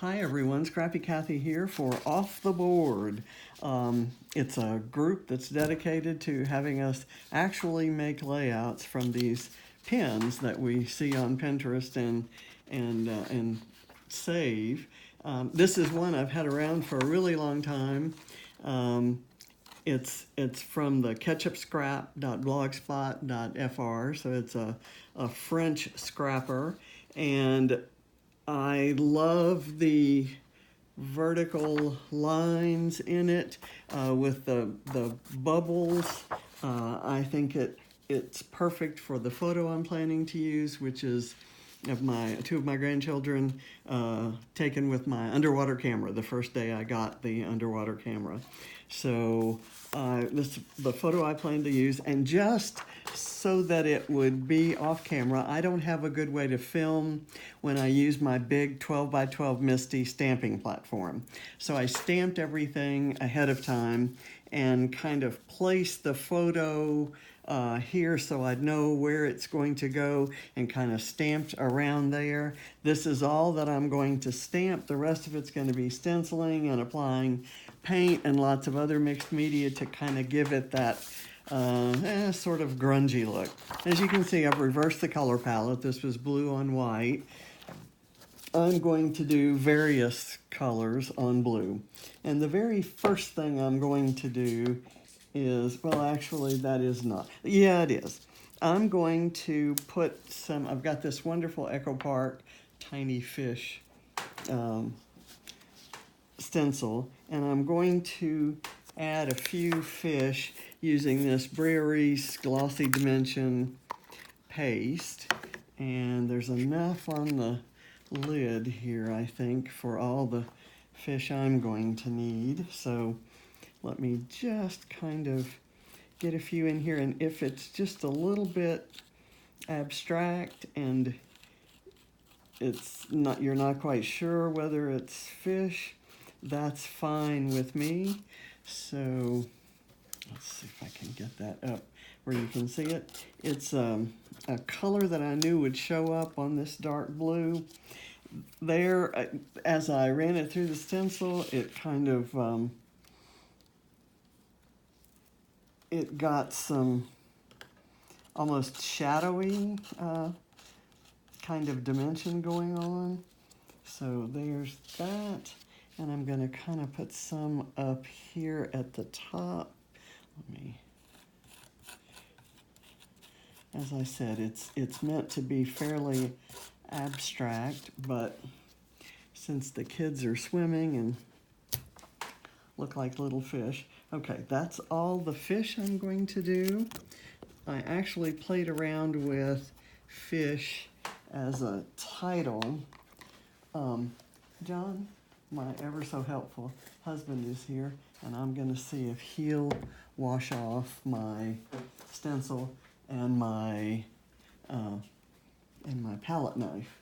Hi everyone, Scrappy Kathy here for Off the Board. It's a group that's dedicated to having us actually make layouts from these pins that we see on Pinterest and save. This is one I've had around for a really long time. It's from the ketchupscrap.blogspot.fr, so it's a French scrapper, and I love the vertical lines in it with the bubbles. I think it's perfect for the photo I'm planning to use, which is of two of my grandchildren taken with my underwater camera the first day I got the underwater camera. So this is the photo I plan to use, and just so that it would be off camera, I don't have a good way to film when I use my big 12 by 12 MISTI stamping platform. So I stamped everything ahead of time and kind of placed the photo here so I'd know where it's going to go and kind of stamped around there. This is all that I'm going to stamp. The rest of it's going to be stenciling and applying paint and lots of other mixed media to kind of give it that sort of grungy look. As you can see, I've reversed the color palette. This was blue on white. I'm going to do various colors on blue. And the very first thing I'm going to do is, well, actually, that is not. Yeah, it is. I'm going to put some, I've got this wonderful Echo Park tiny fish stencil, and I'm going to add a few fish using this Brea Reese Glossy Dimension paste. And there's enough on the lid here, I think, for all the fish I'm going to need. So let me just kind of get a few in here, and if it's just a little bit abstract and you're not quite sure whether it's fish, that's fine with me. So let's see if I can get that up where you can see it. It's a color that I knew would show up on this dark blue. There, as I ran it through the stencil, it kind of it got some almost shadowy kind of dimension going on. So there's that. And I'm going to kind of put some up here at the top. Let me, as I said, it's meant to be fairly abstract, but since the kids are swimming and look like little fish. Okay, that's all the fish I'm going to do. I actually played around with fish as a title. John, my ever so helpful husband, is here, and I'm going to see if he'll wash off my stencil and my palette knife.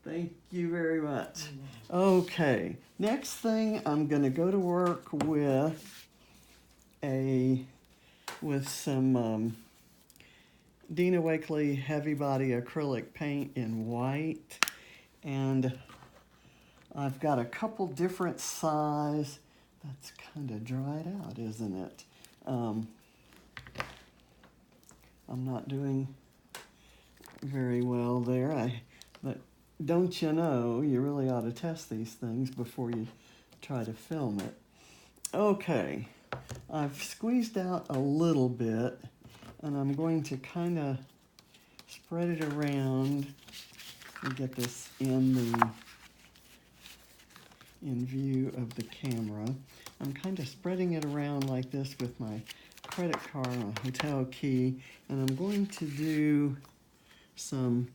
Thank you very much. Okay, next thing I'm going to go to work with some Dina Wakley Heavy Body Acrylic Paint in white, and I've got a couple different size. That's kind of dried out, isn't it? I'm not doing very well there. But don't you know, you really ought to test these things before you try to film it. Okay, I've squeezed out a little bit, and I'm going to kind of spread it around and get this in view of the camera. I'm kind of spreading it around like this with my credit card and a hotel key, and I'm going to do some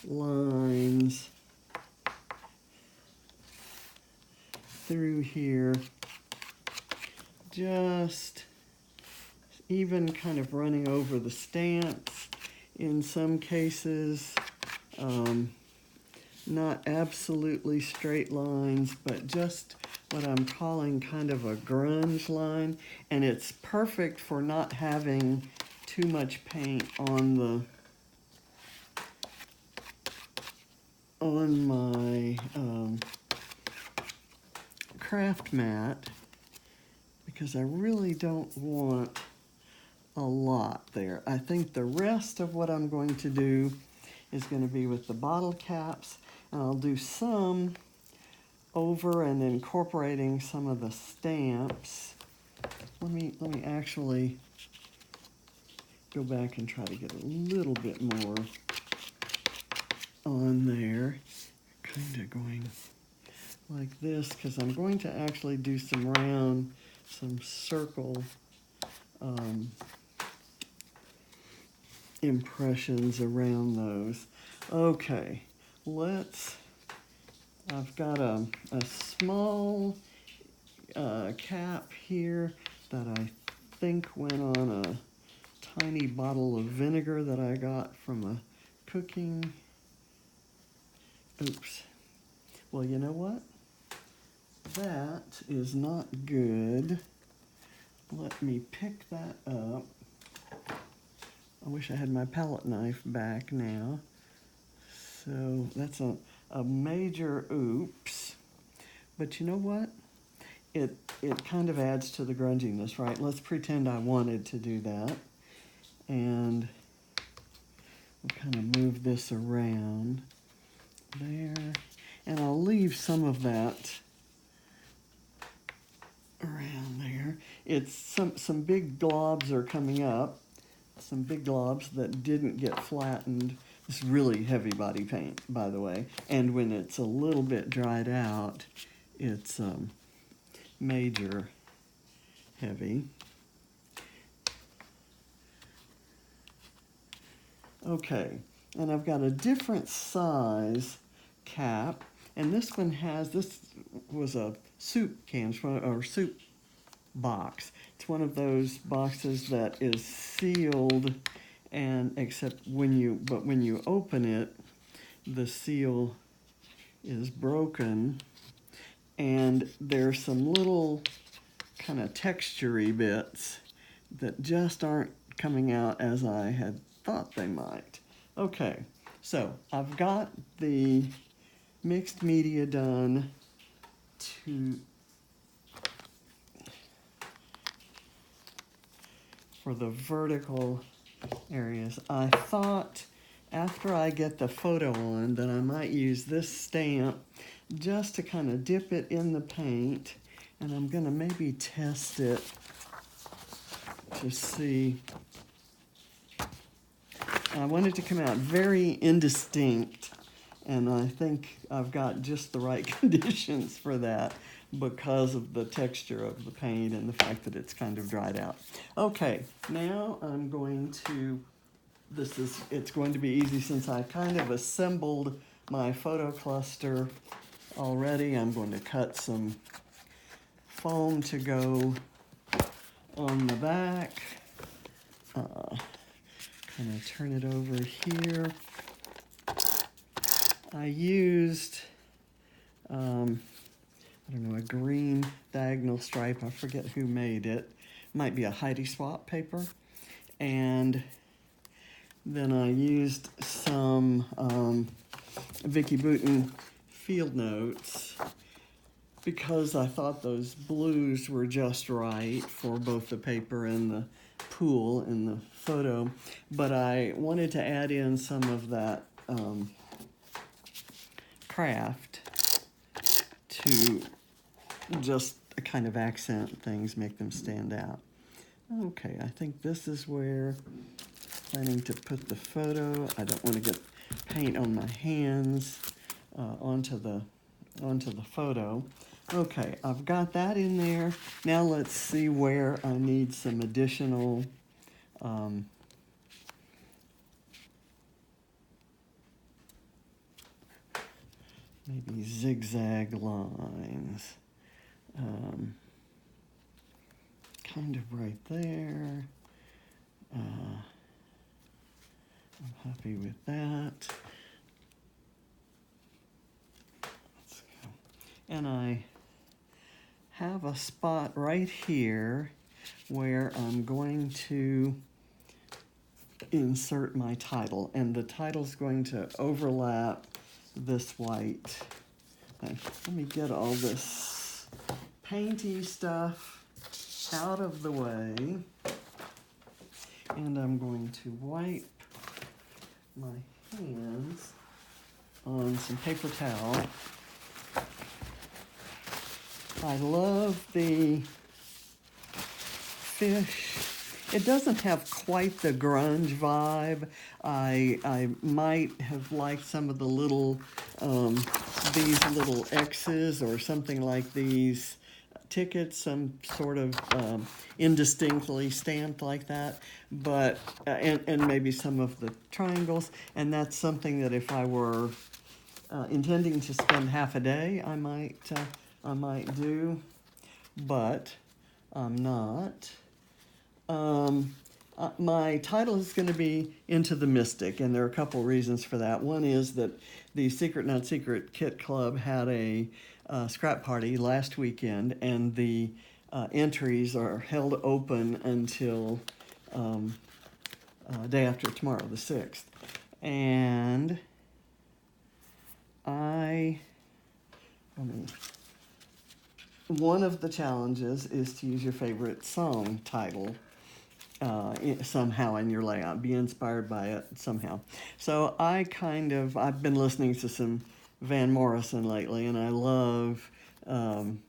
lines through here, just even kind of running over the stamps in some cases. Not absolutely straight lines, but just what I'm calling kind of a grunge line, and it's perfect for not having too much paint on on my craft mat, because I really don't want a lot there. I think the rest of what I'm going to do is going to be with the bottle caps, and I'll do some over and incorporating some of the stamps. Let me actually go back and try to get a little bit more on there. Kind of going like this, because I'm going to actually do some round, some circle impressions around those. Okay, I've got a small cap here that I think went on a tiny bottle of vinegar that I got from a cooking. Oops. Well, you know what? That is not good. Let me pick that up. I wish I had my palette knife back now. So that's a major oops. But you know what? It kind of adds to the grunginess, right? Let's pretend I wanted to do that. And we'll kind of move this around there. And I'll leave some of that around there. It's some big globs are coming up. Some big globs that didn't get flattened. This is really heavy body paint, by the way. And when it's a little bit dried out, it's major heavy. Okay, and I've got a different size cap, and this was a soup can, or soup box. It's one of those boxes that is sealed, and when you open it, the seal is broken, and there's some little kind of texture-y bits that just aren't coming out as I had thought they might. Okay, so I've got the mixed media done for the vertical areas. I thought after I get the photo on that I might use this stamp just to kind of dip it in the paint, and I'm gonna maybe test it to see. I want it to come out very indistinct, and I think I've got just the right conditions for that because of the texture of the paint and the fact that it's kind of dried out. Okay, now I'm going to, it's going to be easy since I kind of assembled my photo cluster already. I'm going to cut some foam to go on the back. Kind of turn it over here. I used, I don't know, a green diagonal stripe. I forget who made it. Might be a Heidi Swapp paper. And then I used some Vicki Boutin field notes because I thought those blues were just right for both the paper and the pool in the photo, but I wanted to add in some of that craft to just kind of accent things, make them stand out. Okay, I think this is where I'm planning to put the photo. I don't want to get paint on my hands onto the photo. Okay, I've got that in there. Now let's see where I need some additional maybe zigzag lines. Kind of right there. I'm happy with that. Let's go. And I have a spot right here where I'm going to insert my title, and the title's going to overlap this white. Let me get all this painty stuff out of the way. And I'm going to wipe my hands on some paper towel. I love the fish. It doesn't have quite the grunge vibe. I might have liked some of the little, these little X's or something like these tickets, some sort of indistinctly stamped like that, but and maybe some of the triangles. And that's something that if I were intending to spend half a day, I might do, but I'm not. My title is going to be Into the Mystic, and there are a couple reasons for that. One is that the Secret Not Secret Kit Club had a scrap party last weekend, and the entries are held open until day after tomorrow, the 6th. And one of the challenges is to use your favorite song title somehow in your layout, be inspired by it somehow. So I've been listening to some Van Morrison lately, and I love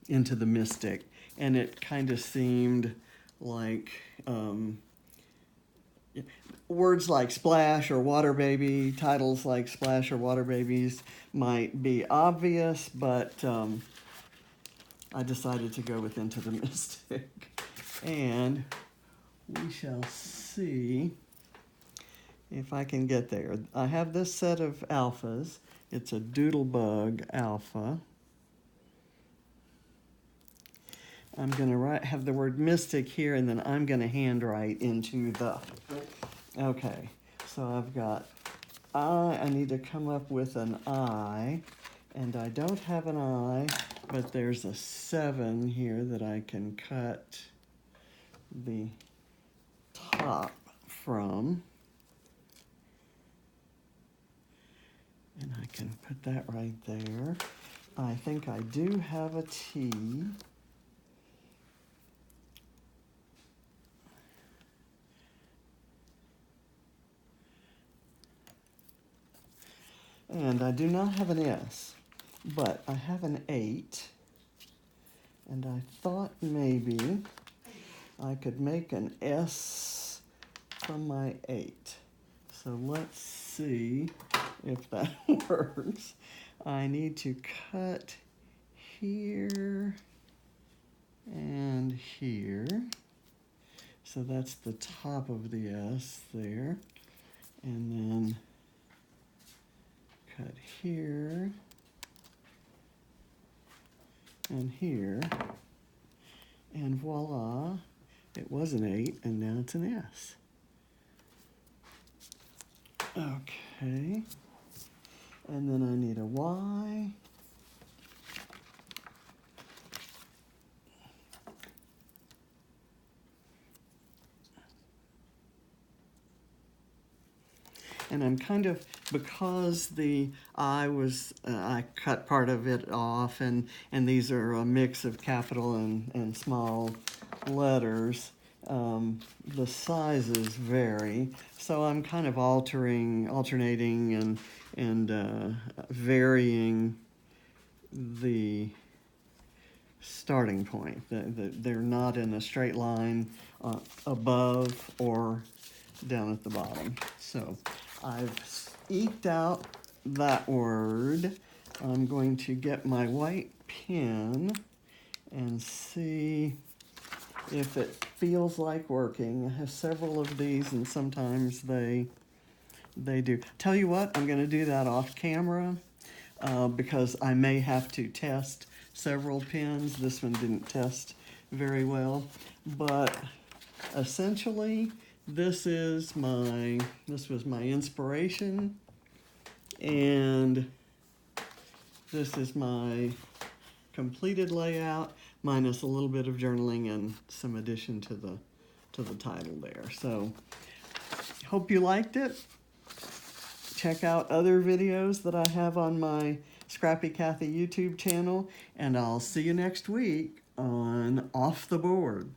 Into the Mystic, and it kind of seemed like words like Splash or Water Baby, titles like Splash or Water Babies might be obvious, but I decided to go with Into the Mystic. And we shall see if I can get there. I have this set of alphas. It's a Doodlebug alpha. I'm going to have the word mystic here, and then I'm going to handwrite into the. Okay, so I've got I need to come up with an I, and I don't have an I, but there's a 7 here that I can cut the top from, and I can put that right there. I think I do have a T. And I do not have an S, but I have an 8, and I thought maybe I could make an S from my 8. So let's see if that works. I need to cut here and here. So that's the top of the S there. And then cut here and here. And voila, it was an 8, and now it's an S. Okay. And then I need a Y. And I'm kind of, because the I cut part of it off, and these are a mix of capital and small letters, the sizes vary. So I'm kind of alternating and varying the starting point. They're not in a straight line above or down at the bottom. So I've eked out that word. I'm going to get my white pen and see if it feels like working. I have several of these, and sometimes they do. Tell you what, I'm going to do that off camera because I may have to test several pens. This one didn't test very well, but essentially this was my inspiration, and this is my completed layout minus a little bit of journaling and some addition to the title there. So hope you liked it. check out other videos that I have on my Scrappy Kathy YouTube channel, and I'll see you next week on Off the Board.